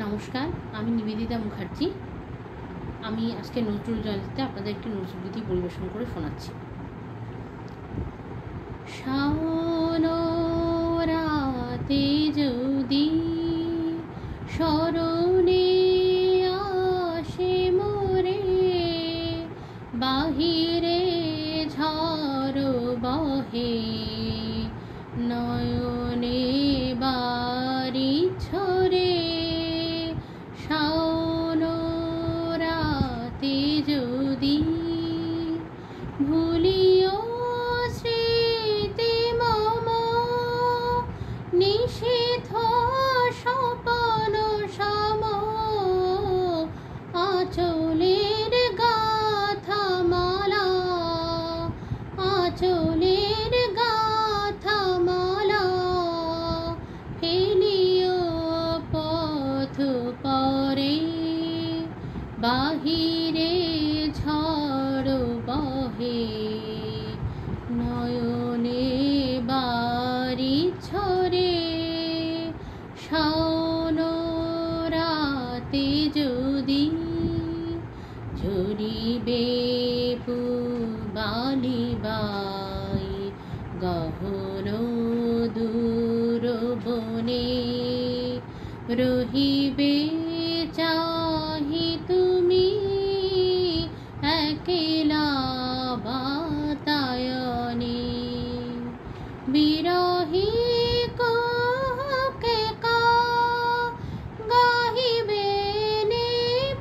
নমস্কার, আমি নিবেদিতা মুখার্জি। আমি আজকে নজরুল জয়ন্তীতে আপনাদের একটি নজরুলগীতি পরিবেশন করে শোনাচ্ছি। শাওন রাতে যদি স্মরণে আসে মোরে, বাহিরে ঝড় বহে, নয়নে বাড়ি ছড়ে। শাওন রাতে যদি ভুলিও স্মৃতি মম, নিষিদ্ধ স্বপন সম, আঁচলের গাথা মালা, আঁচলের গাথা মালা, ফেলিও পথ পরে, বাহিরে ঝড় বহে, নয়নে বাড়ি ছড়ে। শাওন রাতে যদি ঝরিবে পুবালি বাই, গহন দূর বনে, রহিবে চাহি তুমি একলা বাতায়নে। বিরহী কহকে কা গাহিবে নে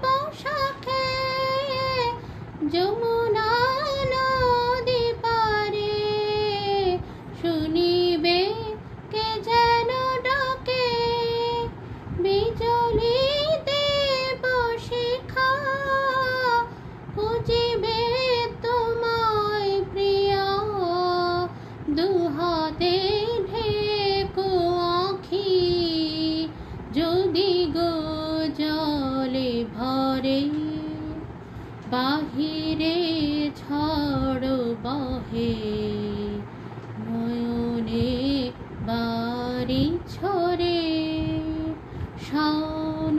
বৈশাখে, যমুনা নদী পারে, শুনিবে কে যেন ডাকে, বিজলি দেব শিখা, খুঁজিবে তোমায় প্রিয়া, দুহাতে ঢেকো আঁখি, যদি গো জলে ভরে, বাহিরে ঝড় বহে, নয়নে বাড়ি ছড়ে। শাওন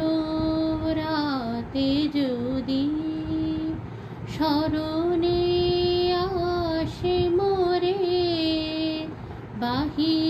রাতে যদি স্মরণে আসে মোরে, বাহিরে